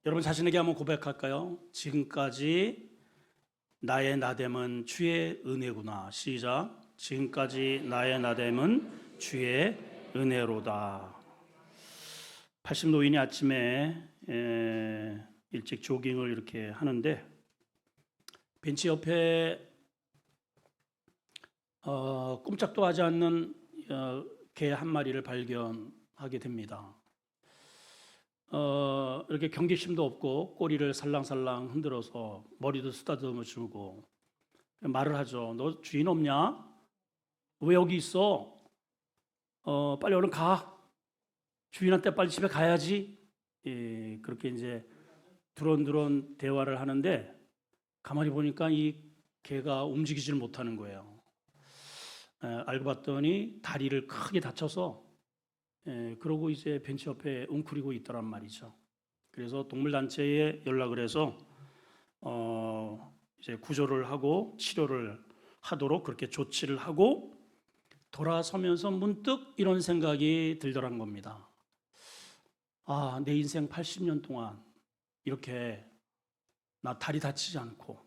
여러분 자신에게 한번 고백할까요? 지금까지 나의 나됨은 주의 은혜구나. 시작. 지금까지 나의 나됨은 주의 은혜로다. 80노인이 아침에 일찍 조깅을 이렇게 하는데 벤치 옆에 꼼짝도 하지 않는 개 한 마리를 발견하게 됩니다. 이렇게 경계심도 없고 꼬리를 살랑살랑 흔들어서 머리도 쓰다듬어 주고 말을 하죠. 너 주인 없냐? 왜 여기 있어? 빨리 얼른 가. 주인한테 빨리 집에 가야지. 예, 그렇게 이제 두런두런 대화를 하는데 가만히 보니까 이 개가 움직이지를 못하는 거예요. 알고 봤더니 다리를 크게 다쳐서 그러고 이제 벤치 옆에 웅크리고 있더란 말이죠. 그래서 동물단체에 연락을 해서 이제 구조를 하고 치료를 하도록 그렇게 조치를 하고 돌아서면서 문득 이런 생각이 들더란 겁니다. 아, 내 인생 80년 동안 이렇게 나 다리 다치지 않고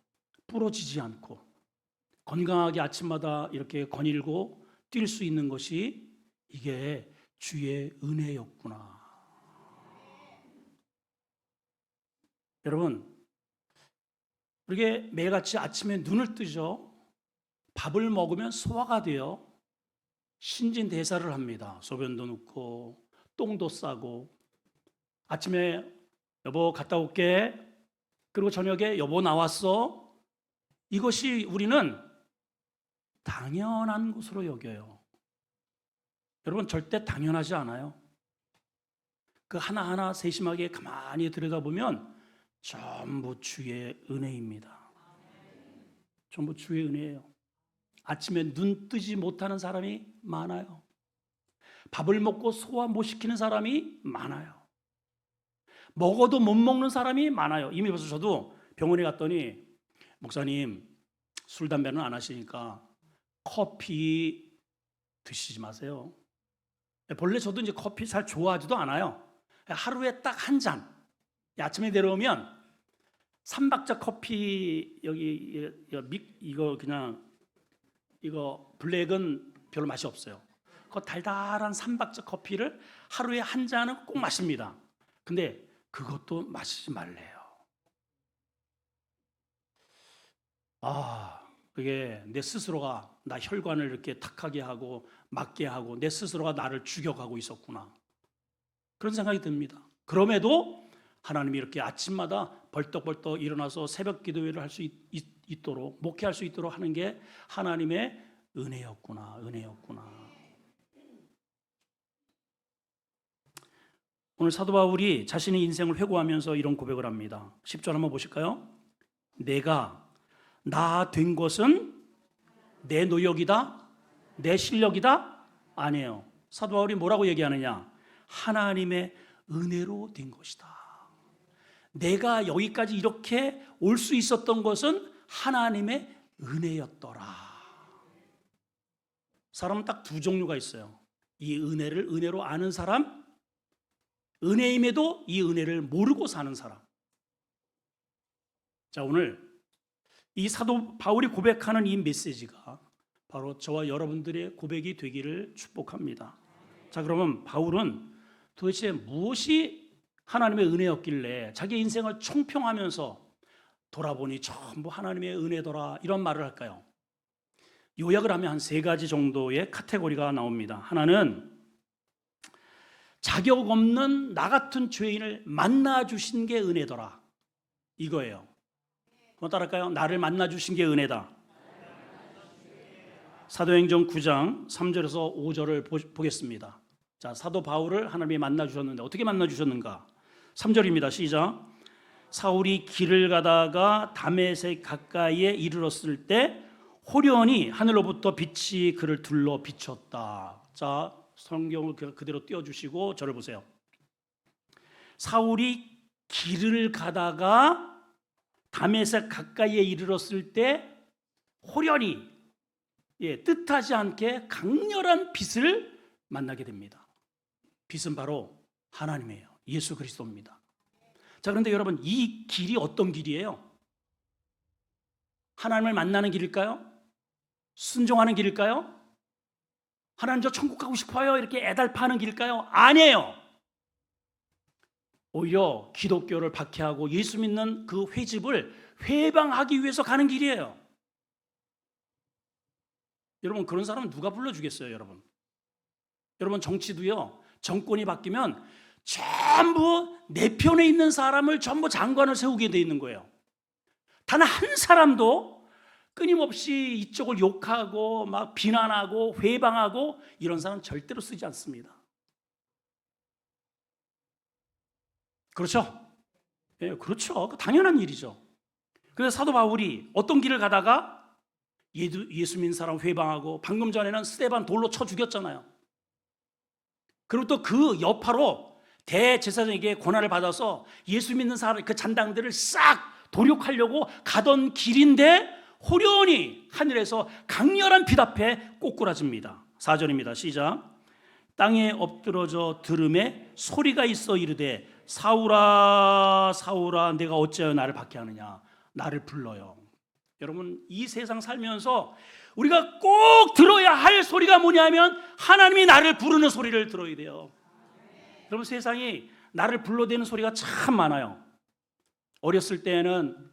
부러지지 않고 건강하게 아침마다 이렇게 거닐고 뛸 수 있는 것이 이게 주의 은혜였구나. 여러분, 우리게 매일같이 아침에 눈을 뜨죠. 밥을 먹으면 소화가 돼요. 신진대사를 합니다. 소변도 넣고 똥도 싸고 아침에 여보 갔다 올게. 그리고 저녁에 여보 나왔어. 이것이 우리는 당연한 것으로 여겨요. 여러분 절대 당연하지 않아요. 그 하나하나 세심하게 가만히 들여다보면 전부 주의 은혜입니다. 전부 주의 은혜예요. 아침에 눈 뜨지 못하는 사람이 많아요. 밥을 먹고 소화 못 시키는 사람이 많아요. 먹어도 못 먹는 사람이 많아요. 이미 벌써 저도 병원에 갔더니 목사님 술 담배는 안 하시니까 커피 드시지 마세요. 본래 저도 이제 커피 잘 좋아하지도 않아요. 하루에 딱 한 잔. 아침에 내려오면 삼박자 커피 여기 이거 그냥 이거 블랙은 별로 맛이 없어요. 그 달달한 삼박자 커피를 하루에 한 잔은 꼭 마십니다. 근데 그것도 마시지 말래요. 그게 내 스스로가 나 혈관을 이렇게 탁하게 하고 막게 하고 내 스스로가 나를 죽여가고 있었구나. 그런 생각이 듭니다. 그럼에도 하나님이 이렇게 아침마다 벌떡벌떡 일어나서 새벽 기도회를 할 수 있도록 목회할 수 있도록 하는 게 하나님의 은혜였구나. 오늘 사도 바울이 자신의 인생을 회고하면서 이런 고백을 합니다. 10절 한번 보실까요? 내가 나 된 것은 내 노력이다? 내 실력이다? 아니에요. 사도 바울이 뭐라고 얘기하느냐? 하나님의 은혜로 된 것이다. 내가 여기까지 이렇게 올 수 있었던 것은 하나님의 은혜였더라. 사람은 딱 두 종류가 있어요. 이 은혜를 은혜로 아는 사람, 은혜임에도 이 은혜를 모르고 사는 사람. 자, 오늘 이 사도 바울이 고백하는 이 메시지가 바로 저와 여러분들의 고백이 되기를 축복합니다. 자, 그러면 바울은 도대체 무엇이 하나님의 은혜였길래 자기 인생을 총평하면서 돌아보니 전부 하나님의 은혜더라 이런 말을 할까요? 요약을 하면 한 세 가지 정도의 카테고리가 나옵니다. 하나는 자격 없는 나 같은 죄인을 만나주신 게 은혜더라 이거예요. 뭐 따를까요? 나를 만나주신 게 은혜다. 사도행전 9장 3절에서 5절을 보겠습니다. 자, 사도 바울을 하나님이 만나주셨는데 어떻게 만나주셨는가? 3절입니다. 시작. 사울이 길을 가다가 다메섹 가까이에 이르렀을 때 호련히 하늘로부터 빛이 그를 둘러 비췄다. 자, 성경을 그대로 띄워주시고 저를 보세요. 사울이 길을 가다가 다메섹 가까이에 이르렀을 때 호련히 뜻하지 않게 강렬한 빛을 만나게 됩니다. 빛은 바로 하나님이에요. 예수 그리스도입니다. 자, 그런데 여러분, 이 길이 어떤 길이에요? 하나님을 만나는 길일까요? 순종하는 길일까요? 하나님 저 천국 가고 싶어요 이렇게 애달파는 길일까요? 아니에요. 오히려 기독교를 박해하고 예수 믿는 그 회집을 회방하기 위해서 가는 길이에요. 여러분, 그런 사람은 누가 불러주겠어요? 여러분 정치도요, 정권이 바뀌면 전부 내 편에 있는 사람을 전부 장관을 세우게 돼 있는 거예요. 단 한 사람도 끊임없이 이쪽을 욕하고 막 비난하고 회방하고 이런 사람 절대로 쓰지 않습니다. 그렇죠? 예, 그렇죠. 당연한 일이죠. 그래서 사도 바울이 어떤 길을 가다가 예수 믿는 사람 회방하고, 방금 전에는 스데반 돌로 쳐 죽였잖아요. 그리고 또 그 여파로 대제사장에게 권한을 받아서 예수 믿는 사람 그 잔당들을 싹 도륙하려고 가던 길인데 호련히 하늘에서 강렬한 빛 앞에 꼬꾸라집니다. 4절입니다. 시작. 땅에 엎드러져 들음에 소리가 있어 이르되 사울아 사울아 내가 어찌하여 나를 박해하느냐. 나를 불러요. 여러분, 이 세상 살면서 우리가 꼭 들어야 할 소리가 뭐냐면 하나님이 나를 부르는 소리를 들어야 돼요. 여러분, 세상이 나를 불러대는 소리가 참 많아요. 어렸을 때는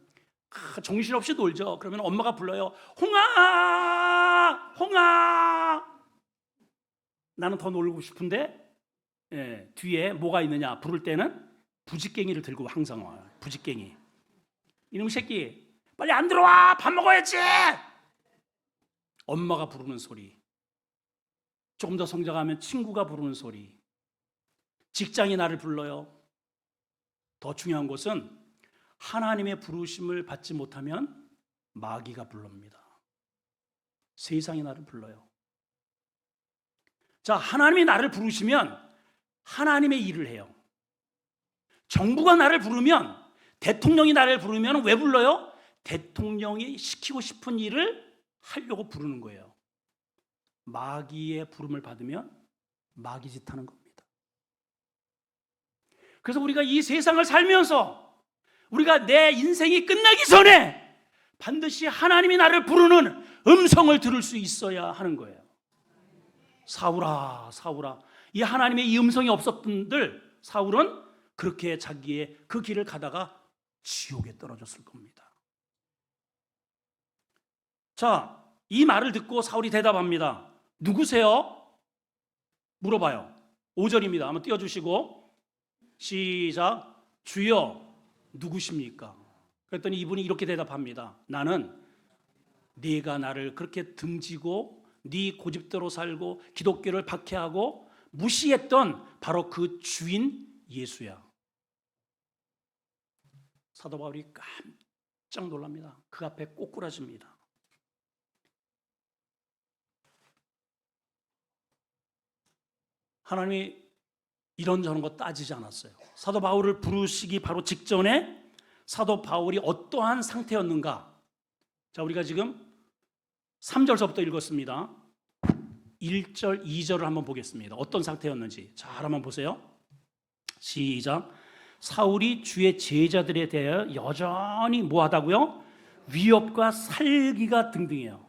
정신없이 놀죠. 그러면 엄마가 불러요. 홍아 홍아. 나는 더 놀고 싶은데 뒤에 뭐가 있느냐 부를 때는 부지깽이를 들고 항상 와요. 부지깽이. 이놈 새끼 빨리 안 들어와, 밥 먹어야지. 엄마가 부르는 소리. 조금 더 성장하면 친구가 부르는 소리. 직장이 나를 불러요. 더 중요한 것은 하나님의 부르심을 받지 못하면 마귀가 불릅니다. 세상이 나를 불러요. 자, 하나님이 나를 부르시면 하나님의 일을 해요. 정부가 나를 부르면, 대통령이 나를 부르면 왜 불러요? 대통령이 시키고 싶은 일을 하려고 부르는 거예요. 마귀의 부름을 받으면 마귀 짓 하는 겁니다. 그래서 우리가 이 세상을 살면서 우리가 내 인생이 끝나기 전에 반드시 하나님이 나를 부르는 음성을 들을 수 있어야 하는 거예요. 사울아 사울아. 이 하나님의 이 음성이 없었던 분들, 사울은 그렇게 자기의 그 길을 가다가 지옥에 떨어졌을 겁니다. 자, 이 말을 듣고 사울이 대답합니다. 누구세요? 물어봐요. 5절입니다. 한번 띄워주시고 시작. 주여 누구십니까? 그랬더니 이분이 이렇게 대답합니다. 나는 네가 나를 그렇게 등지고 네 고집대로 살고 기독교를 박해하고 무시했던 바로 그 주인 예수야. 사도 바울이 깜짝 놀랍니다. 그 앞에 꼬꾸라집니다. 하나님이 이런저런 거 따지지 않았어요. 사도 바울을 부르시기 바로 직전에 사도 바울이 어떠한 상태였는가? 자, 우리가 지금 3절서부터 읽었습니다. 1절, 2절을 한번 보겠습니다. 어떤 상태였는지 잘 한번 보세요. 시작. 사울이 주의 제자들에 대하여 여전히 뭐하다고요? 위협과 살기가 등등해요.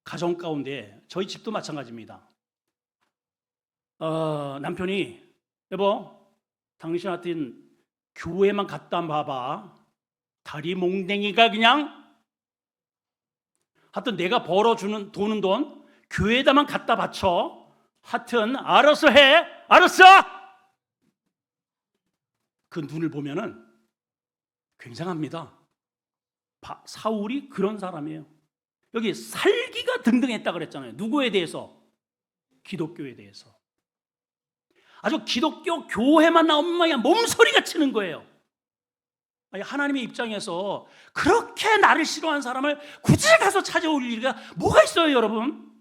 가정 가운데 저희 집도 마찬가지입니다. 남편이 여보, 당신한테 교회만 갔다 봐봐. 다리 몽댕이가 그냥 하여튼 내가 벌어주는 도는 돈 교회에다만 갖다 바쳐. 하여튼 알아서 해. 알았어. 그 눈을 보면은 굉장합니다. 사울이 그런 사람이에요. 여기 살기가 등등했다 그랬잖아요. 누구에 대해서? 기독교에 대해서. 아주 기독교 교회만 나오면 그냥 몸소리가 치는 거예요. 아니, 하나님의 입장에서 그렇게 나를 싫어하는 사람을 굳이 가서 찾아올 일이가 뭐가 있어요, 여러분?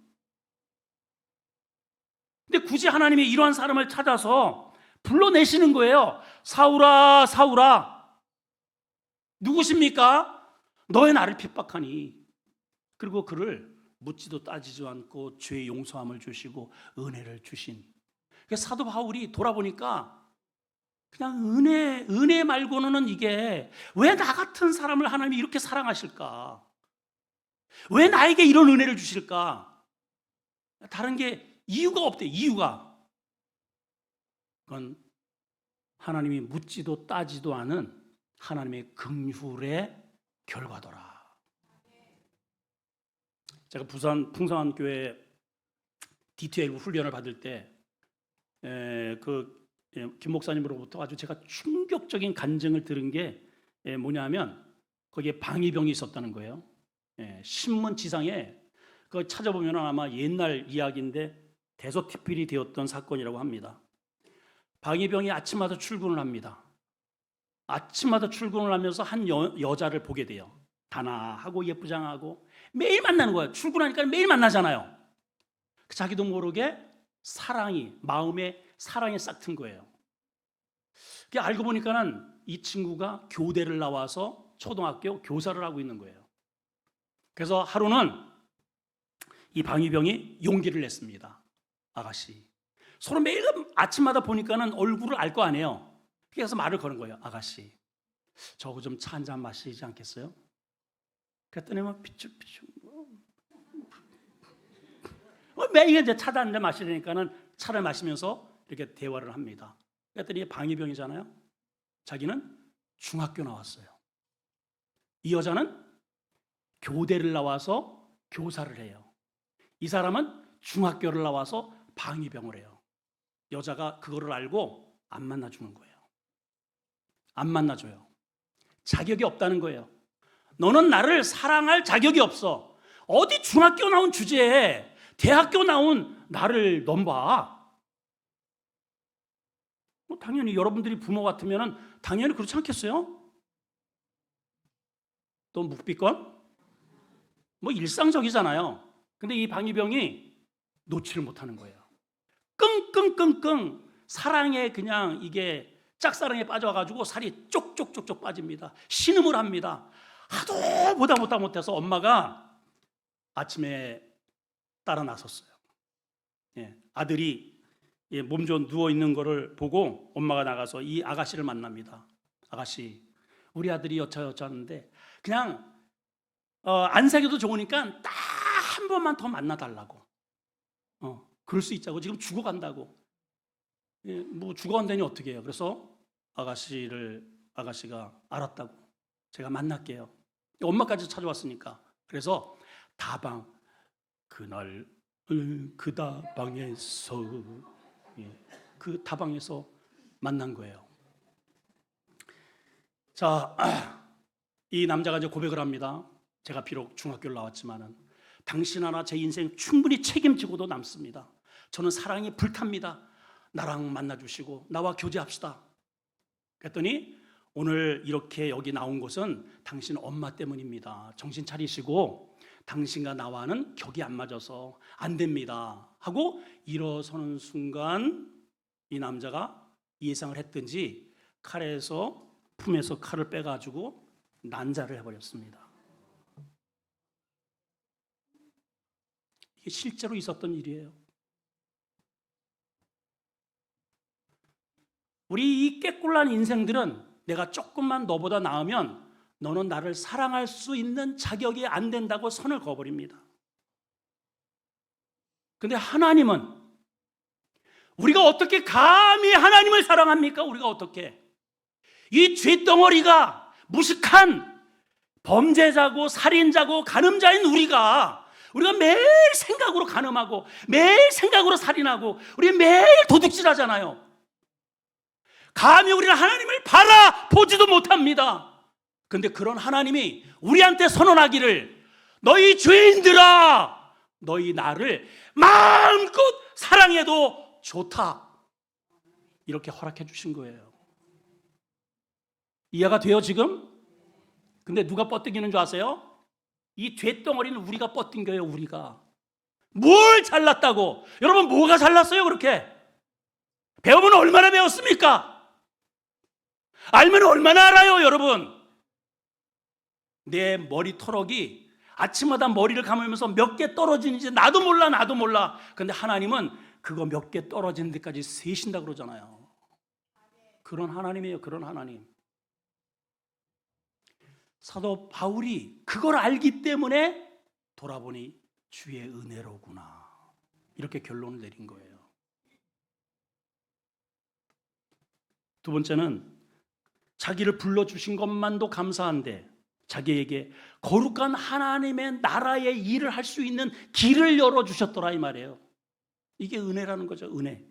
근데 굳이 하나님이 이러한 사람을 찾아서 불러내시는 거예요. 사울아, 사울아, 누구십니까? 너의 나를 핍박하니. 그리고 그를 묻지도 따지지도 않고 죄의 용서함을 주시고 은혜를 주신. 사도 바울이 돌아보니까 그냥 은혜 말고는 이게 왜 나 같은 사람을 하나님이 이렇게 사랑하실까? 왜 나에게 이런 은혜를 주실까? 다른 게 이유가 없대, 이유가. 그건 하나님이 묻지도 따지도 않은 하나님의 긍휼의 결과더라. 제가 부산 풍성한교회 D12 훈련을 받을 때 김 목사님으로부터 아주 제가 충격적인 간증을 들은 게 뭐냐면 거기에 방위병이 있었다는 거예요. 신문 지상에 그거 찾아보면 아마 옛날 이야기인데 대서특필이 되었던 사건이라고 합니다. 방위병이 아침마다 출근을 합니다. 아침마다 출근을 하면서 한 여자를 보게 돼요. 단아하고 예쁘장하고 매일 만나는 거예요. 출근하니까 매일 만나잖아요. 자기도 모르게 마음에 사랑이 싹 튼 거예요. 알고 보니까는 이 친구가 교대를 나와서 초등학교 교사를 하고 있는 거예요. 그래서 하루는 이 방위병이 용기를 냈습니다. 아가씨, 서로 매일 아침마다 보니까는 얼굴을 알 거 아니에요. 그래서 말을 거는 거예요. 아가씨, 저거 좀 차 한 잔 마시지 않겠어요? 그랬더니 비추비추 매일 이제 차 한 잔 마시려니까는 차를 마시면서 이렇게 대화를 합니다. 그랬더니 방위병이잖아요. 자기는 중학교 나왔어요. 이 여자는 교대를 나와서 교사를 해요. 이 사람은 중학교를 나와서 방위병을 해요. 여자가 그거를 알고 안 만나주는 거예요. 안 만나줘요. 자격이 없다는 거예요. 너는 나를 사랑할 자격이 없어. 어디 중학교 나온 주제에 대학교 나온 나를 넘봐. 당연히 여러분들이 부모 같으면 당연히 그렇지 않겠어요? 또 묵비권? 일상적이잖아요. 근데 이 방위병이 놓지를 못하는 거예요. 끙끙끙끙 사랑에 그냥 이게 짝사랑에 빠져가지고 살이 쪽쪽쪽쪽 빠집니다. 신음을 합니다. 하도 보다 못해서 엄마가 아침에 따라 나섰어요. 아들이 몸 좀 누워 있는 거를 보고 엄마가 나가서 이 아가씨를 만납니다. 아가씨, 우리 아들이 여차하는데 그냥 안 사귀어도 좋으니까 딱 한 번만 더 만나달라고. 그럴 수 있자고. 지금 죽어간다고. 죽어간다니 어떻게 해요? 그래서 아가씨가 알았다고. 제가 만날게요. 엄마까지 찾아왔으니까. 그래서 그날 그 다방에서 만난 거예요. 자, 이 남자가 이제 고백을 합니다. 제가 비록 중학교를 나왔지만은 당신 하나 제 인생 충분히 책임지고도 남습니다. 저는 사랑이 불탑니다. 나랑 만나주시고 나와 교제합시다. 그랬더니 오늘 이렇게 여기 나온 것은 당신 엄마 때문입니다. 정신 차리시고 당신과 나와는 격이 안 맞아서 안 됩니다 하고 일어서는 순간 이 남자가 예상을 했든지 품에서 칼을 빼가지고 난자를 해버렸습니다. 이게 실제로 있었던 일이에요. 우리 이 꾀꿀난 인생들은 내가 조금만 너보다 나으면 너는 나를 사랑할 수 있는 자격이 안 된다고 선을 그어버립니다. 근데 하나님은 우리가 어떻게 감히 하나님을 사랑합니까? 우리가 어떻게? 이 죄덩어리가 무식한 범죄자고 살인자고 간음자인 우리가 매일 생각으로 간음하고 매일 생각으로 살인하고 우리 매일 도둑질하잖아요. 감히 우리는 하나님을 바라보지도 못합니다. 그런데 그런 하나님이 우리한테 선언하기를 너희 죄인들아 너희 나를 마음껏 사랑해도 좋다 이렇게 허락해 주신 거예요. 이해가 돼요 지금? 근데 누가 뻗땡기는 줄 아세요? 이 죄덩어리는 우리가 뻗땡겨요. 우리가 뭘 잘났다고. 여러분 뭐가 잘났어요 그렇게? 배우면 얼마나 배웠습니까? 알면 얼마나 알아요 여러분. 내 머리 털럭이 아침마다 머리를 감으면서 몇 개 떨어지는지 나도 몰라. 그런데 하나님은 그거 몇 개 떨어지는 데까지 세신다 그러잖아요. 그런 하나님이에요. 그런 하나님. 사도 바울이 그걸 알기 때문에 돌아보니 주의 은혜로구나, 이렇게 결론을 내린 거예요. 두 번째는 자기를 불러주신 것만도 감사한데 자기에게 거룩한 하나님의 나라의 일을 할 수 있는 길을 열어주셨더라, 이 말이에요. 이게 은혜라는 거죠. 은혜.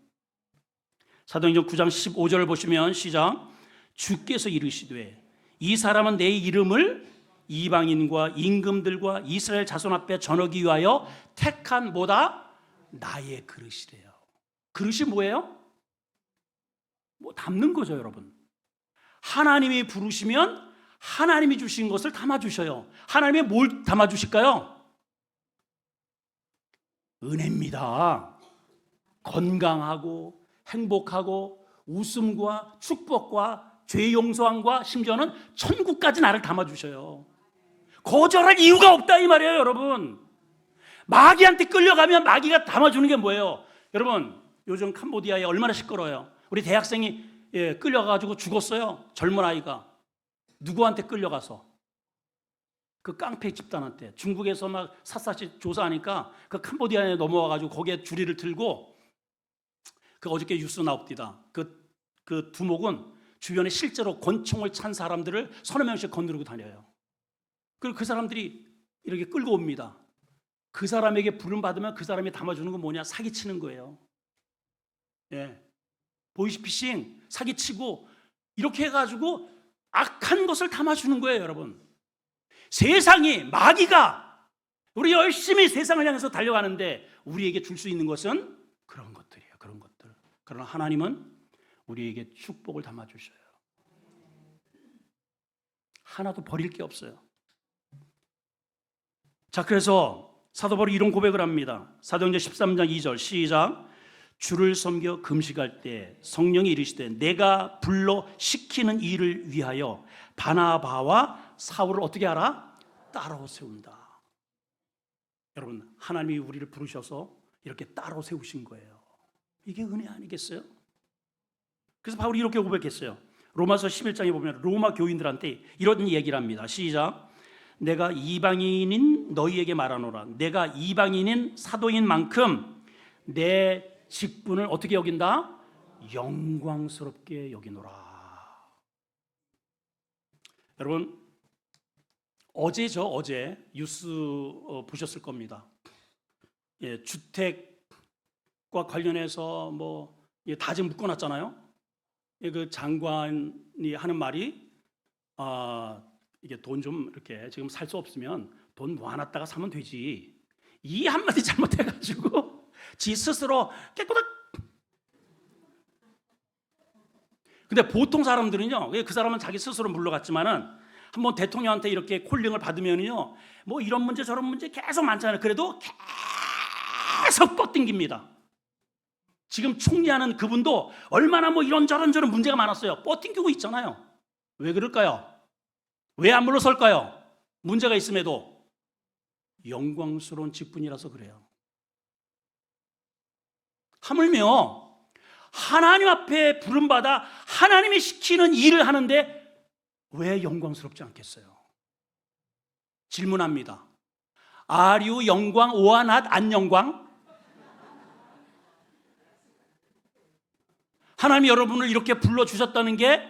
사도행전 9장 15절을 보시면 시작. 주께서 이르시되 이 사람은 내 이름을 이방인과 임금들과 이스라엘 자손 앞에 전하기 위하여 택한 뭐다? 나의 그릇이래요. 그릇이 뭐예요? 뭐 담는 거죠, 여러분. 하나님이 부르시면 하나님이 주신 것을 담아주셔요. 하나님이 뭘 담아주실까요? 은혜입니다. 건강하고 행복하고 웃음과 축복과 죄 용서함과 심지어는 천국까지 나를 담아주셔요. 거절할 이유가 없다, 이 말이에요, 여러분. 마귀한테 끌려가면 마귀가 담아주는 게 뭐예요? 여러분, 요즘 캄보디아에 얼마나 시끄러워요. 우리 대학생이 끌려가가지고 죽었어요. 젊은 아이가. 누구한테 끌려가서? 그 깡패 집단한테. 중국에서 막 샅샅이 조사하니까 그 캄보디아에 넘어와가지고 거기에 주리를 틀고, 그 어저께 뉴스 나옵니다. 그 두목은 주변에 실제로 권총을 찬 사람들을 서너 명씩 건드리고 다녀요. 그리고 그 사람들이 이렇게 끌고 옵니다. 그 사람에게 부름 받으면 그 사람이 담아주는 건 뭐냐? 사기치는 거예요. 예. 보이스피싱, 사기치고 이렇게 해가지고 악한 것을 담아주는 거예요, 여러분. 세상이, 마귀가 우리 열심히 세상을 향해서 달려가는데 우리에게 줄 수 있는 것은 그런 것들이에요. 그런 것들. 그러나 하나님은 우리에게 축복을 담아주셔요. 하나도 버릴 게 없어요. 자, 그래서 사도 바울이 이런 고백을 합니다. 사도행전 13장 2절 시작. 주를 섬겨 금식할 때 성령이 이르시되 내가 불러 시키는 일을 위하여 바나바와 사울을 어떻게 하라? 따로 세운다. 여러분, 하나님이 우리를 부르셔서 이렇게 따로 세우신 거예요. 이게 은혜 아니겠어요? 그래서 바울이 이렇게 고백했어요. 로마서 11장에 보면 로마 교인들한테 이런 얘기를 합니다. 시작. 내가 이방인인 너희에게 말하노라. 내가 이방인인 사도인 만큼 내 직분을 어떻게 여긴다? 영광스럽게 여기노라. 여러분, 어제 뉴스 보셨을 겁니다. 예, 주택과 관련해서 다 지금 묶어놨잖아요. 예, 그 장관이 하는 말이 이게 돈 좀 이렇게 지금 살 수 없으면 돈 모아놨다가 사면 되지. 이 한마디 잘못해가지고 지 스스로 깨끗하게. 근데 보통 사람들은요, 그 사람은 자기 스스로 물러갔지만은 한번 대통령한테 이렇게 콜링을 받으면요, 뭐 이런 문제 저런 문제 계속 많잖아요. 그래도 계속 뻗ting깁니다. 지금 총리하는 그분도 얼마나 뭐 이런저런 문제가 많았어요. 뻗ting기고 있잖아요. 왜 그럴까요? 왜 안 물러설까요? 문제가 있음에도 영광스러운 직분이라서 그래요. 하물며 하나님 앞에 부름받아 하나님이 시키는 일을 하는데 왜 영광스럽지 않겠어요? 질문합니다. Are you 영광 or not 안 영광? 하나님이 여러분을 이렇게 불러주셨다는 게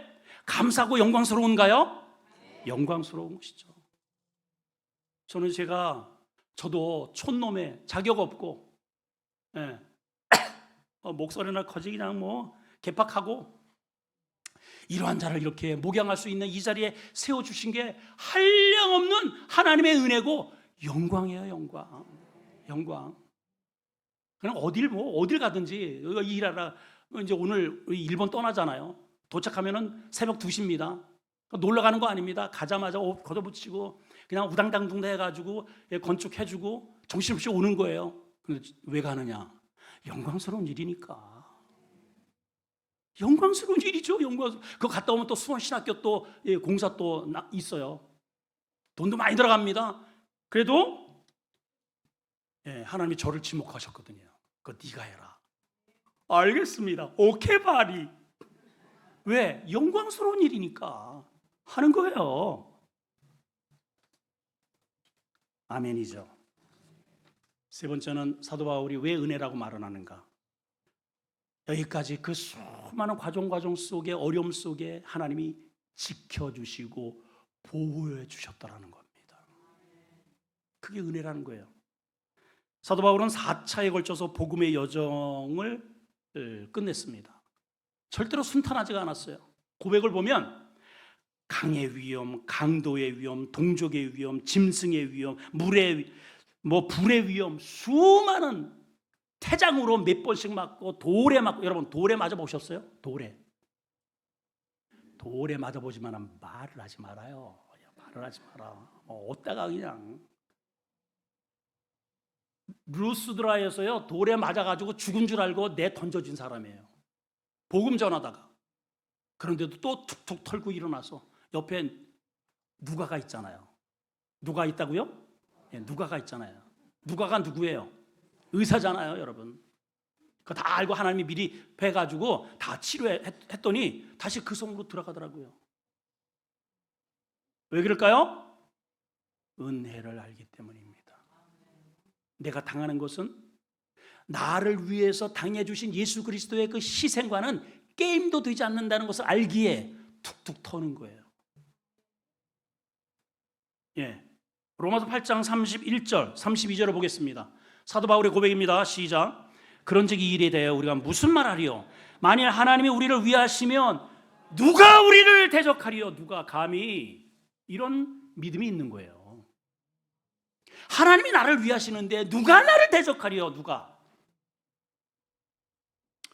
감사하고 영광스러운가요? 영광스러운 것이죠. 저도 촌놈에 자격 없고, 예. 목소리나 커지 그냥 개팍하고 이러한 자를 이렇게 목양할 수 있는 이 자리에 세워주신 게 한량없는 하나님의 은혜고 영광이에요. 영광. 그냥 어딜 가든지 일하라. 이제 오늘 일본 떠나잖아요. 도착하면은 새벽 2시입니다. 놀러 가는 거 아닙니다. 가자마자 옷 걷어붙이고 그냥 우당당둥 해가지고 건축해주고 정신없이 오는 거예요. 근데 왜 가느냐? 영광스러운 일이니까. 영광스러운 일이죠. 그거 갔다 오면 또 수원신학교 또 공사 또 있어요. 돈도 많이 들어갑니다. 그래도 하나님이 저를 지목하셨거든요. 그거 네가 해라. 알겠습니다. 오케이 바리. 왜? 영광스러운 일이니까 하는 거예요. 아멘이죠. 세 번째는 사도 바울이 왜 은혜라고 말을 하는가? 여기까지 그 수많은 과정 속에, 어려움 속에 하나님이 지켜주시고 보호해 주셨다라는 겁니다. 그게 은혜라는 거예요. 사도 바울은 4차에 걸쳐서 복음의 여정을 끝냈습니다. 절대로 순탄하지가 않았어요. 고백을 보면 강의 위험, 강도의 위험, 동족의 위험, 짐승의 위험, 물의 불의 위험, 수많은 태장으로 몇 번씩 맞고 돌에 맞고, 여러분 돌에 맞아 보셨어요? 돌에 맞아 보지만 말을 하지 말아요. 말을 하지 마라. 어디다가 그냥 루스드라에서요 돌에 맞아가지고 죽은 줄 알고 내 던져진 사람이에요. 복음 전하다가. 그런데도 또 툭툭 털고 일어나서 옆에 누가가 있잖아요. 누가 있다고요? 네, 누가가 있잖아요. 누가가 누구예요? 의사잖아요, 여러분. 그거 다 알고 하나님이 미리 해가지고 다 치료했더니 다시 그 성으로 들어가더라고요. 왜 그럴까요? 은혜를 알기 때문입니다. 내가 당하는 것은 나를 위해서 당해주신 예수 그리스도의 그 희생과는 게임도 되지 않는다는 것을 알기에 툭툭 터는 거예요. 예. 로마서 8장 31절, 32절을 보겠습니다. 사도 바울의 고백입니다. 시작. 그런즉 이 일에 대해 우리가 무슨 말하리요? 만일 하나님이 우리를 위하시면 누가 우리를 대적하리요? 누가 감히? 이런 믿음이 있는 거예요. 하나님이 나를 위하시는데 누가 나를 대적하리요? 누가?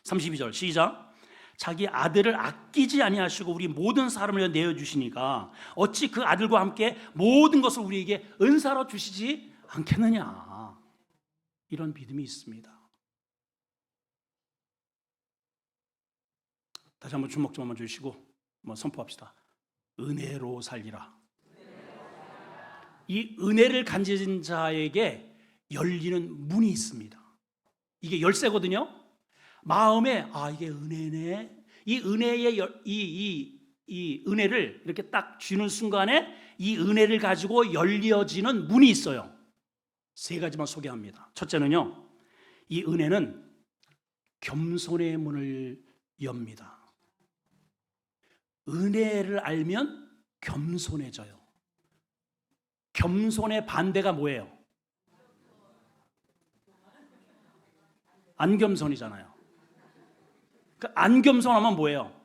32절 시작. 자기 아들을 아끼지 아니하시고 우리 모든 사람을 내어 주시니까 어찌 그 아들과 함께 모든 것을 우리에게 은사로 주시지 않겠느냐. 이런 믿음이 있습니다. 다시 한번 주목 좀 한번 주시고 선포합시다. 은혜로 살리라. 이 은혜를 가진 자에게 열리는 문이 있습니다. 이게 열쇠거든요. 마음에 이게 은혜네. 이 은혜의 이 은혜를 이렇게 딱 쥐는 순간에 이 은혜를 가지고 열려지는 문이 있어요. 세 가지만 소개합니다. 첫째는요, 이 은혜는 겸손의 문을 엽니다. 은혜를 알면 겸손해져요. 겸손의 반대가 뭐예요? 안겸손이잖아요. 그 안겸손하면 뭐예요?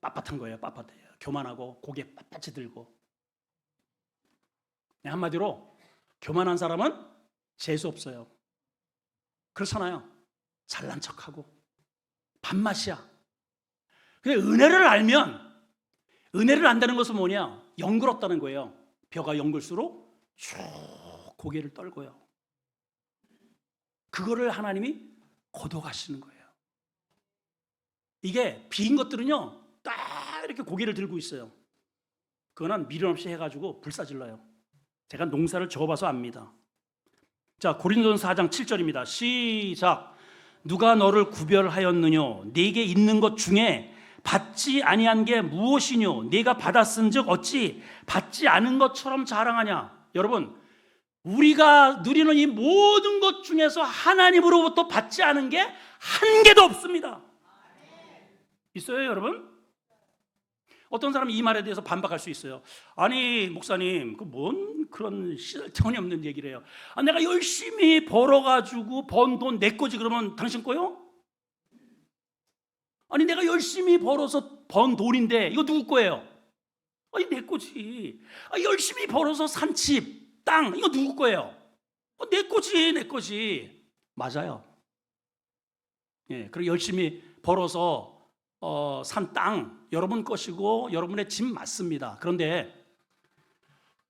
빳빳한 거예요. 빳빳해요. 교만하고 고개 빳빳이 들고. 한마디로 교만한 사람은 재수 없어요. 그렇잖아요. 잘난 척하고 밥맛이야. 근데 은혜를 알면, 은혜를 안다는 것은 뭐냐? 영그럽다는 거예요. 벼가 영글수록 쭉 고개를 떨고요. 그거를 하나님이 거둬가시는 거예요. 이게 빈 것들은요 딱 이렇게 고개를 들고 있어요. 그거는 미련 없이 해가지고 불사질러요. 제가 농사를 적어봐서 압니다. 자, 고린도전서 4장 7절입니다. 시작. 누가 너를 구별하였느뇨? 네게 있는 것 중에 받지 아니한 게 무엇이뇨? 네가 받았은즉 어찌 받지 않은 것처럼 자랑하냐? 여러분, 우리가 누리는 이 모든 것 중에서 하나님으로부터 받지 않은 게 한 개도 없습니다. 있어요, 여러분? 어떤 사람이 이 말에 대해서 반박할 수 있어요. 아니, 목사님, 그 뭔 그런 터무니없는 얘기를 해요. 내가 열심히 벌어가지고 번 돈 내 거지 그러면 당신 거요? 아니, 내가 열심히 벌어서 번 돈인데 이거 누구 거예요? 아니, 내 거지. 열심히 벌어서 산 집, 땅, 이거 누구 거예요? 내 거지, 내 거지. 맞아요. 예, 그리고 열심히 벌어서 산 땅 여러분 것이고 여러분의 집 맞습니다. 그런데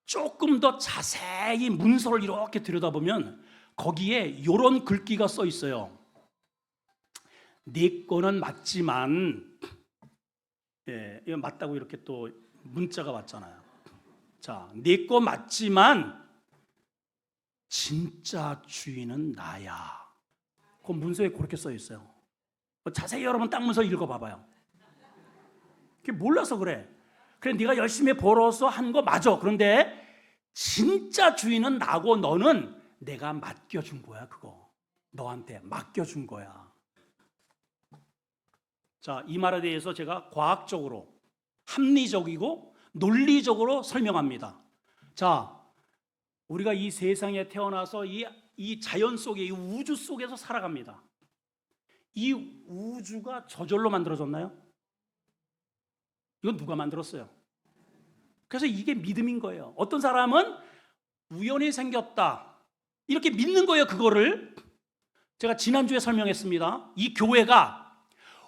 조금 더 자세히 문서를 이렇게 들여다보면 거기에 이런 글귀가 써 있어요. 네 거는 맞지만, 예, 이거 맞다고 이렇게 또 문자가 왔잖아요. 자, 네 거 맞지만 진짜 주인은 나야. 그 문서에 그렇게 써 있어요. 자세히 여러분 땅 문서 읽어봐봐요. 그게 몰라서 그래. 그래, 네가 열심히 벌어서 한 거 맞아. 그런데 진짜 주인은 나고 너는 내가 맡겨준 거야. 그거 너한테 맡겨준 거야. 자, 이 말에 대해서 제가 과학적으로 합리적이고 논리적으로 설명합니다. 자, 우리가 이 세상에 태어나서 이 자연 속에, 이 우주 속에서 살아갑니다. 이 우주가 저절로 만들어졌나요? 이건 누가 만들었어요? 그래서 이게 믿음인 거예요. 어떤 사람은 우연히 생겼다 이렇게 믿는 거예요. 그거를 제가 지난주에 설명했습니다. 이 교회가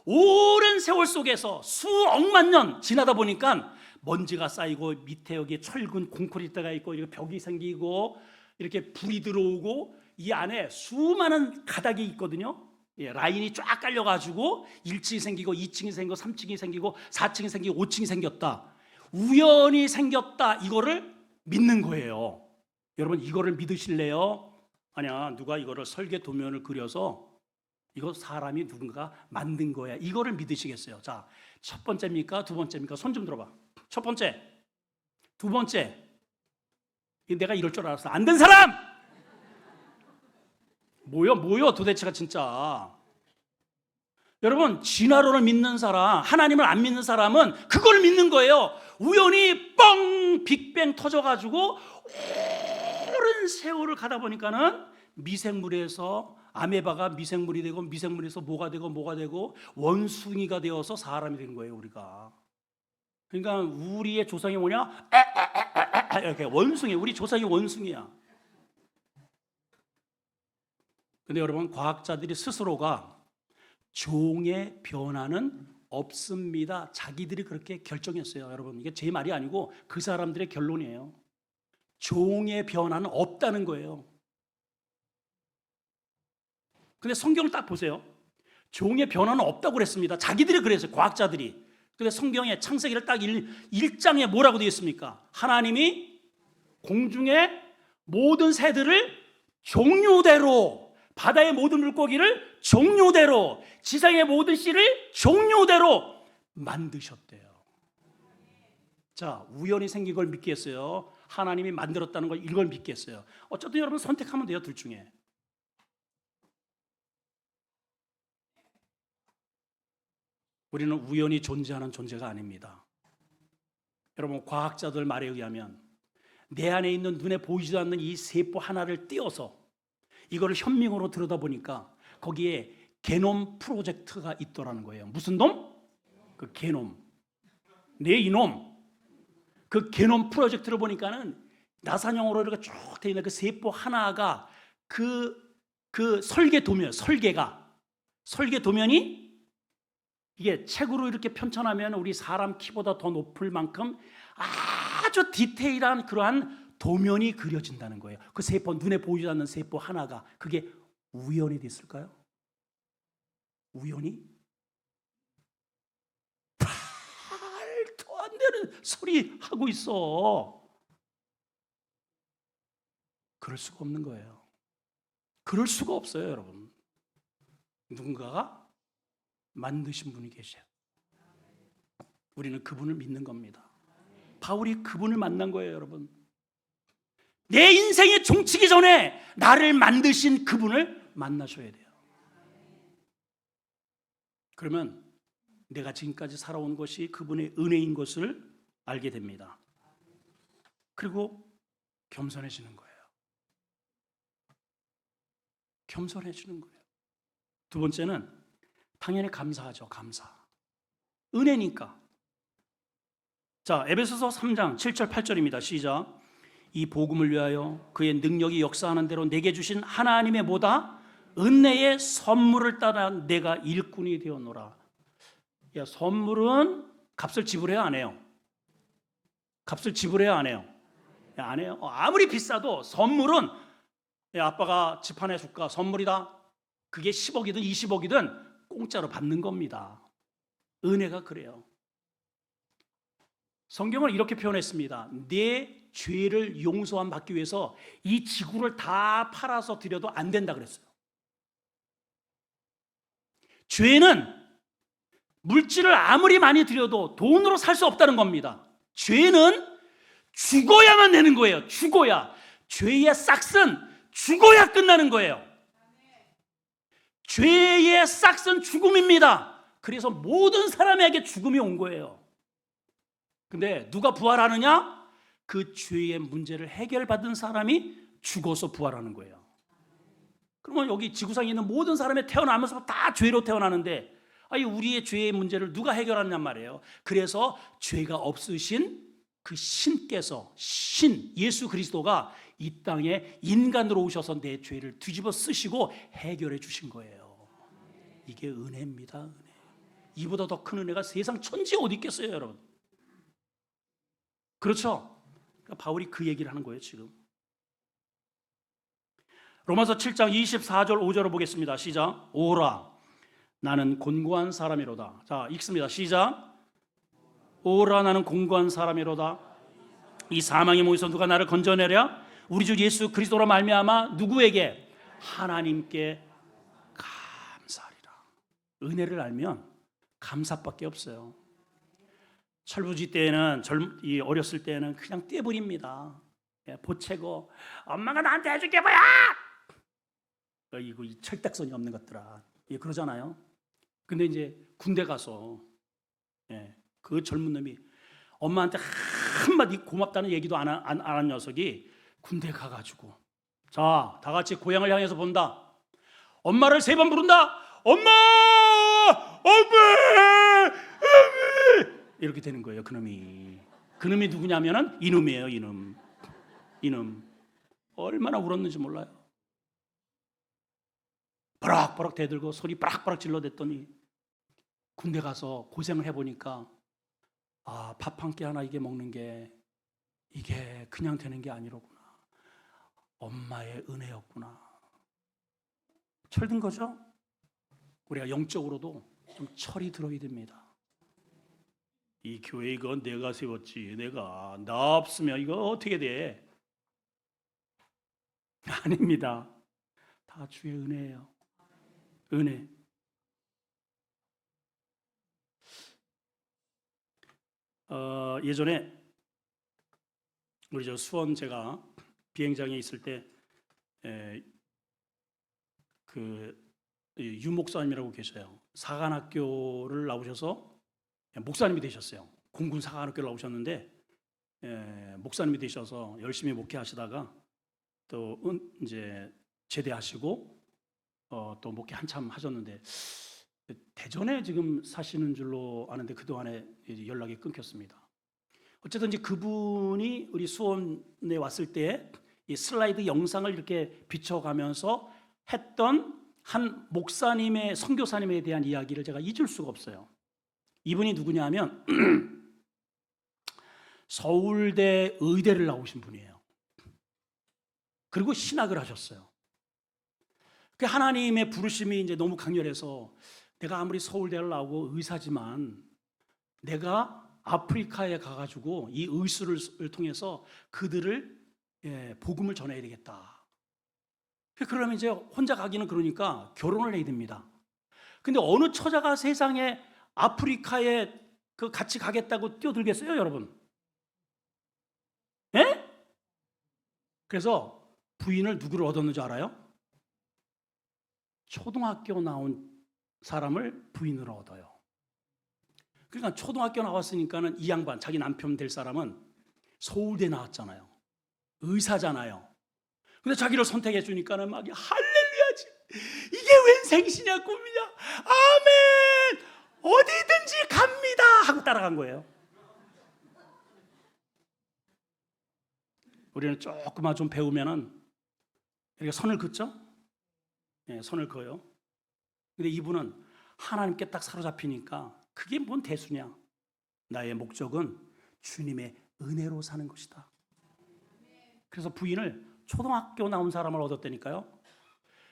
오랜 세월 속에서 수억만 년 지나다 보니까 먼지가 쌓이고 밑에 여기 철근 콘크리트가 있고 이렇게 벽이 생기고 이렇게 불이 들어오고 이 안에 수많은 가닥이 있거든요. 라인이 쫙 깔려가지고 1층이 생기고 2층이 생기고 3층이 생기고 4층이 생기고 5층이 생겼다. 우연히 생겼다. 이거를 믿는 거예요. 여러분 이거를 믿으실래요? 아니야, 누가 이거를 설계 도면을 그려서 이거 사람이 누군가 만든 거야. 이거를 믿으시겠어요? 자, 첫 번째입니까? 두 번째입니까? 손 좀 들어봐. 첫 번째, 두 번째. 내가 이럴 줄 알았어. 안 된 사람! 뭐요 도대체가 진짜. 여러분, 진화론을 믿는 사람, 하나님을 안 믿는 사람은 그걸 믿는 거예요. 우연히 뻥 빅뱅 터져가지고 오랜 세월을 가다 보니까는 미생물에서 아메바가 미생물이 되고 미생물에서 뭐가 되고 원숭이가 되어서 사람이 된 거예요. 우리가. 그러니까 우리의 조상이 뭐냐? 이렇게 원숭이. 우리 조상이 원숭이야. 근데 여러분, 과학자들이 스스로가 종의 변화는 없습니다. 자기들이 그렇게 결정했어요. 여러분, 이게 제 말이 아니고 그 사람들의 결론이에요. 종의 변화는 없다는 거예요. 근데 성경을 딱 보세요. 종의 변화는 없다고 그랬습니다. 자기들이 그랬어요. 과학자들이. 근데 성경에 창세기를 딱 1장에 뭐라고 되어 있습니까? 하나님이 공중의 모든 새들을 종류대로, 바다의 모든 물고기를 종류대로, 지상의 모든 씨를 종류대로 만드셨대요. 자, 우연히 생긴 걸 믿겠어요? 하나님이 만들었다는 걸 이걸 믿겠어요? 어쨌든 여러분 선택하면 돼요. 둘 중에. 우리는 우연히 존재하는 존재가 아닙니다. 여러분, 과학자들 말에 의하면 내 안에 있는 눈에 보이지도 않는 이 세포 하나를 띄어서 이거를 현미경으로 들여다보니까 거기에 게놈 프로젝트가 있더라는 거예요. 무슨 놈? 그 게놈. 내 이놈. 그 게놈 프로젝트를 보니까는 나사형으로 이렇게 쭉 되어 있는 그 세포 하나가 그 설계 도면이 이게 책으로 이렇게 편찬하면 우리 사람 키보다 더 높을 만큼 아주 디테일한 그러한 도면이 그려진다는 거예요. 그 세포, 눈에 보이지 않는 세포 하나가 그게 우연히 됐을까요? 우연히? 말도 안 되는 소리 하고 있어. 그럴 수가 없는 거예요. 그럴 수가 없어요, 여러분. 누군가가 만드신 분이 계셔요. 우리는 그분을 믿는 겁니다. 바울이 그분을 만난 거예요, 여러분. 내 인생에 종치기 전에 나를 만드신 그분을 만나셔야 돼요. 그러면 내가 지금까지 살아온 것이 그분의 은혜인 것을 알게 됩니다. 그리고 겸손해지는 거예요. 겸손해지는 거예요. 두 번째는 당연히 감사하죠. 감사. 은혜니까. 자, 에베소서 3장 7절 8절입니다. 시작. 이 복음을 위하여 그의 능력이 역사하는 대로 내게 주신 하나님의 뭐다? 은혜의 선물을 따라 내가 일꾼이 되었노라. 야, 선물은 값을 지불해야 안 해요? 값을 지불해야 안 해요? 야, 안 해요. 아무리 비싸도 선물은 야, 아빠가 집 하나 줄까? 선물이다. 그게 10억이든 20억이든 공짜로 받는 겁니다. 은혜가 그래요. 성경은 이렇게 표현했습니다. 내 죄를 용서함 받기 위해서 이 지구를 다 팔아서 드려도 안 된다 그랬어요. 죄는 물질을 아무리 많이 들여도 돈으로 살 수 없다는 겁니다. 죄는 죽어야만 되는 거예요. 죽어야. 죄의 싹은 죽어야 끝나는 거예요. 죄의 싹은 죽음입니다. 그래서 모든 사람에게 죽음이 온 거예요. 근데 누가 부활하느냐? 그 죄의 문제를 해결받은 사람이 죽어서 부활하는 거예요. 그러면 여기 지구상에 있는 모든 사람이 태어나면서 다 죄로 태어나는데, 아니 우리의 죄의 문제를 누가 해결하느냐 말이에요. 그래서 죄가 없으신 그 신께서, 신 예수 그리스도가 이 땅에 인간으로 오셔서 내 죄를 뒤집어 쓰시고 해결해 주신 거예요. 이게 은혜입니다. 은혜. 이보다 더 큰 은혜가 세상 천지에 어디 있겠어요, 여러분? 그렇죠? 그러니까 바울이 그 얘기를 하는 거예요, 지금. 로마서 7장 24절 5절을 보겠습니다. 시작. 오라 나는 곤고한 사람이로다. 자, 읽습니다. 시작. 오라 나는 곤고한 사람이로다. 이 사망의 몸에서 누가 나를 건져내랴? 우리 주 예수 그리스도로 말미암아 누구에게? 하나님께 감사하리라. 은혜를 알면 감사밖에 없어요. 철부지 때는 어렸을 때는 그냥 떼버립니다. 보채고 엄마가 나한테 해줄 게 뭐야? 이거 이 철딱선이 없는 것들아. 그러잖아요. 근데 이제 군대 가서 그 젊은 놈이 엄마한테 한마디 고맙다는 얘기도 안 한 녀석이 군대 가가지고 자, 다 같이 고향을 향해서 본다. 엄마를 3번 부른다. 엄마! 엄마! 엄마! 이렇게 되는 거예요. 그놈이 누구냐면은 이놈이에요. 이놈 얼마나 울었는지 몰라요. 버럭버럭 대들고 소리 바락바락 질러댔더니 군대 가서 고생을 해보니까 밥 한 끼 하나 이게 먹는 게 이게 그냥 되는 게 아니로구나. 엄마의 은혜였구나. 철든 거죠? 우리가 영적으로도 좀 철이 들어야 됩니다. 이 교회 이건 내가 세웠지. 나 없으면 이거 어떻게 돼? 아닙니다. 다 주의 은혜예요. 은혜. 예전에 우리 수원 제가 비행장에 있을 때 유 목사님이라고 계셔요. 사관학교를 나오셔서 목사님이 되셨어요. 공군 사관학교를 나오셨는데 목사님이 되셔서 열심히 목회하시다가 또 이제 제대하시고 또 목회 한참 하셨는데 대전에 지금 사시는 줄로 아는데 그동안에 연락이 끊겼습니다. 어쨌든 이제 그분이 우리 수원에 왔을 때 이 슬라이드 영상을 이렇게 비춰가면서 했던 한 목사님의 선교사님에 대한 이야기를 제가 잊을 수가 없어요. 이분이 누구냐 하면 서울대 의대를 나오신 분이에요. 그리고 신학을 하셨어요. 그 하나님의 부르심이 이제 너무 강렬해서 내가 아무리 서울대를 나오고 의사지만 내가 아프리카에 가가지고 이 의술을 통해서 그들을 복음을 전해야 되겠다. 그러면 이제 혼자 가기는 그러니까 결혼을 해야 됩니다. 근데 어느 처자가 세상에 아프리카에 같이 가겠다고 뛰어들겠어요, 여러분? 예? 그래서 부인을 누구를 얻었는지 알아요? 초등학교 나온 사람을 부인으로 얻어요. 그러니까 초등학교 나왔으니까는 이 양반, 자기 남편 될 사람은 서울대 나왔잖아요. 의사잖아요. 근데 자기를 선택해 주니까는 막 할렐루야지. 이게 웬 생시냐 꿈이냐. 아멘. 어디든지 갑니다 하고 따라간 거예요. 우리는 조금만 좀 배우면은 이렇게 선을 긋죠? 선을 그어요. 근데 이분은 하나님께 딱 사로잡히니까 그게 뭔 대수냐. 나의 목적은 주님의 은혜로 사는 것이다. 그래서 부인을 초등학교 나온 사람을 얻었다니까요.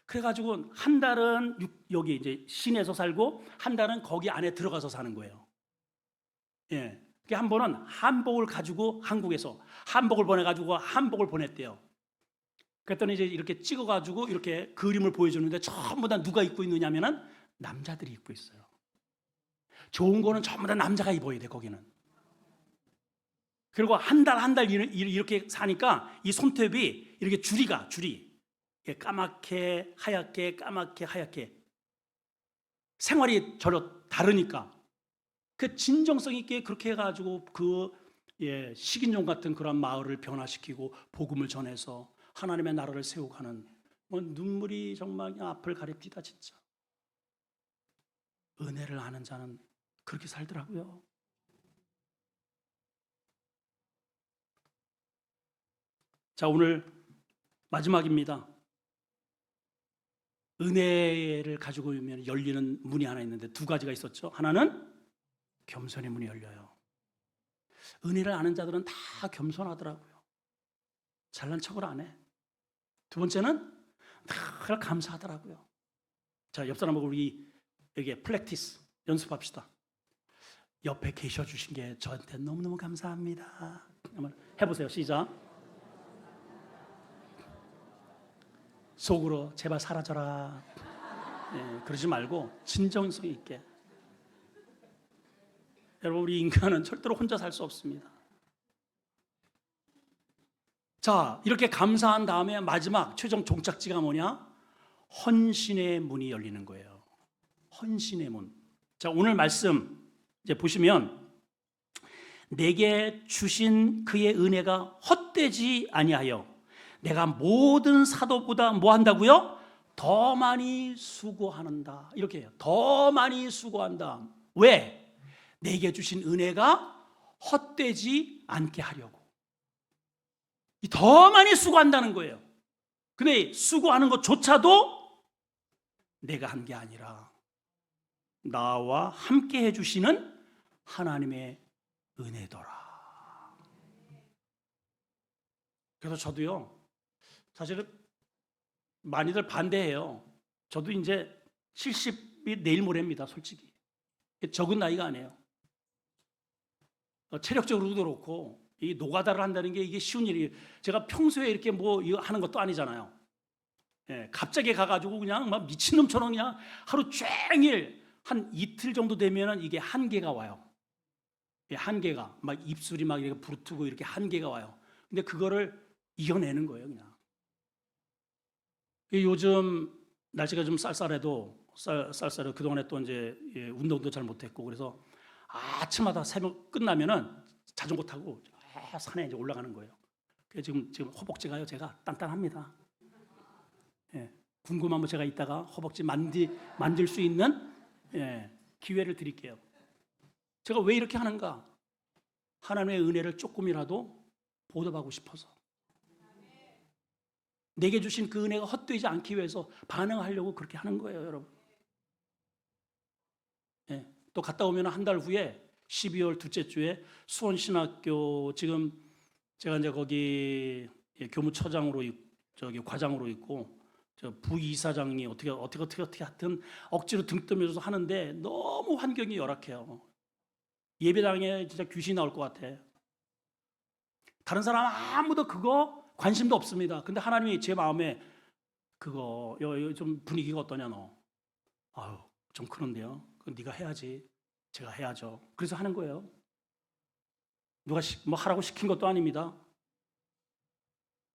그래가지고 한 달은 여기 이제 시내에서 살고 한 달은 거기 안에 들어가서 사는 거예요. 한 번은 한복을 가지고 한국에서 한복을 보내가지고 한복을 보냈대요. 그랬더니 이제 이렇게 찍어가지고 이렇게 그림을 보여주는데 전부 다 누가 입고 있느냐면은 남자들이 입고 있어요. 좋은 거는 전부 다 남자가 입어야 돼, 거기는. 그리고 한 달 이렇게 사니까 이 손톱이 이렇게 줄이 까맣게 하얗게 까맣게 하얗게, 생활이 저로 다르니까 그 진정성 있게 그렇게 해가지고 식인종 같은 그런 마을을 변화시키고 복음을 전해서 하나님의 나라를 세워가는, 뭐 눈물이 정말 그냥 앞을 가립니다. 진짜 은혜를 아는 자는 그렇게 살더라고요. 자, 오늘 마지막입니다. 은혜를 가지고 오면 열리는 문이 하나 있는데 두 가지가 있었죠. 하나는 겸손의 문이 열려요. 은혜를 아는 자들은 다 겸손하더라고요. 잘난 척을 안 해. 두 번째는 늘 감사하더라고요. 자, 옆 사람하고 우리 여기 플렉티스 연습합시다. 옆에 계셔 주신 게 저한테 너무너무 감사합니다. 한번 해보세요. 시작. 속으로 제발 사라져라. 그러지 말고 진정성 있게. 여러분, 우리 인간은 절대로 혼자 살 수 없습니다. 자, 이렇게 감사한 다음에 마지막 최종 종착지가 뭐냐? 헌신의 문이 열리는 거예요. 헌신의 문. 자, 오늘 말씀 이제 보시면, 내게 주신 그의 은혜가 헛되지 아니하여 내가 모든 사도보다 뭐 한다고요? 더 많이 수고하는다. 이렇게 해요. 더 많이 수고한다. 왜? 내게 주신 은혜가 헛되지 않게 하려고. 더 많이 수고한다는 거예요. 근데 수고하는 것조차도 내가 한 게 아니라 나와 함께 해주시는 하나님의 은혜더라. 그래서 저도요, 사실은 많이들 반대해요. 저도 이제 70이 내일 모레입니다. 솔직히 적은 나이가 아니에요. 체력적으로도 그렇고 이 노가다를 한다는 게 이게 쉬운 일이, 제가 평소에 이렇게 뭐 이거 하는 것도 아니잖아요. 갑자기 가가지고 그냥 막 미친놈처럼 그냥 하루 종일 한 이틀 정도 되면은 이게 한계가 와요. 한계가 막 입술이 막 이렇게 부르트고 이렇게 한계가 와요. 근데 그거를 이겨내는 거예요, 그냥. 요즘 날씨가 좀 쌀쌀해도 그동안에 또 이제 운동도 잘 못했고, 그래서 아침마다 새벽 끝나면은 자전거 타고 산에 이제 올라가는 거예요. 그래서 지금 허벅지가요, 제가 단단합니다. 궁금하면 제가 이따가 허벅지 만질 수 있는 기회를 드릴게요. 제가 왜 이렇게 하는가? 하나님의 은혜를 조금이라도 보답하고 싶어서. 내게 주신 그 은혜가 헛되지 않기 위해서 반응하려고 그렇게 하는 거예요, 여러분. 또 갔다 오면 한 달 후에 12월 둘째 주에 수원신학교, 지금 제가 이제 거기 교무처장으로 저기 과장으로 있고, 저 부이사장이 어떻게 하여튼 억지로 등 뜨면서 하는데 너무 환경이 열악해요. 예배당에 진짜 귀신이 나올 것 같아. 다른 사람 아무도 그거 관심도 없습니다. 근데 하나님이 제 마음에 그거 좀 분위기가 어떠냐 너. 아유, 좀 그런데요. 그건 네가 해야지. 제가 해야죠. 그래서 하는 거예요. 누가 뭐 하라고 시킨 것도 아닙니다.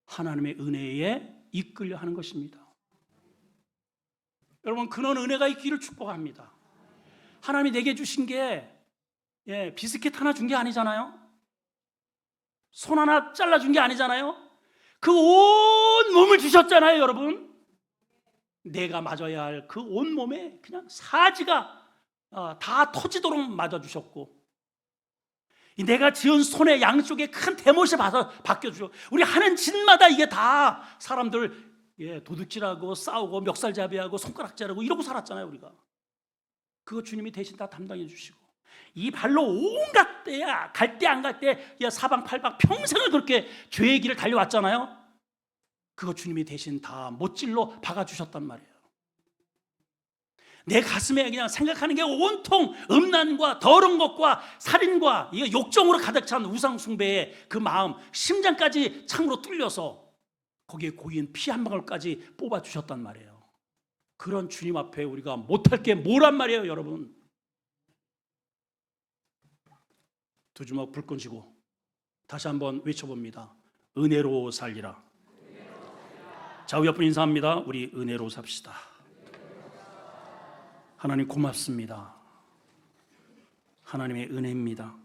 하나님의 은혜에 이끌려 하는 것입니다. 여러분, 그런 은혜가 있기를 축복합니다. 하나님이 내게 주신 게 비스킷 하나 준 게 아니잖아요. 손 하나 잘라준 게 아니잖아요. 그 온 몸을 주셨잖아요, 여러분. 내가 맞아야 할 그 온 몸에 그냥 사지가 다 터지도록 맞아주셨고, 내가 지은 손의 양쪽에 큰 대못이 박혀주셨고, 우리 하는 짓마다 이게 다 사람들 도둑질하고 싸우고 멱살잡이하고 손가락질하고 이러고 살았잖아요, 우리가. 그거 주님이 대신 다 담당해 주시고, 이 발로 온갖 때야 갈 때 안 갈 때 사방팔방 평생을 그렇게 죄의 길을 달려왔잖아요. 그거 주님이 대신 다 못질로 박아주셨단 말이에요. 내 가슴에 그냥 생각하는 게 온통 음란과 더러운 것과 살인과 욕정으로 가득 찬 우상 숭배의 그 마음, 심장까지 창으로 뚫려서 거기에 고인 피 한 방울까지 뽑아주셨단 말이에요. 그런 주님 앞에 우리가 못할 게 뭐란 말이에요, 여러분. 두 주먹 불끈 쥐고 다시 한번 외쳐봅니다. 은혜로 살리라. 좌우 옆분 인사합니다. 우리 은혜로 삽시다. 하나님 고맙습니다. 하나님의 은혜입니다.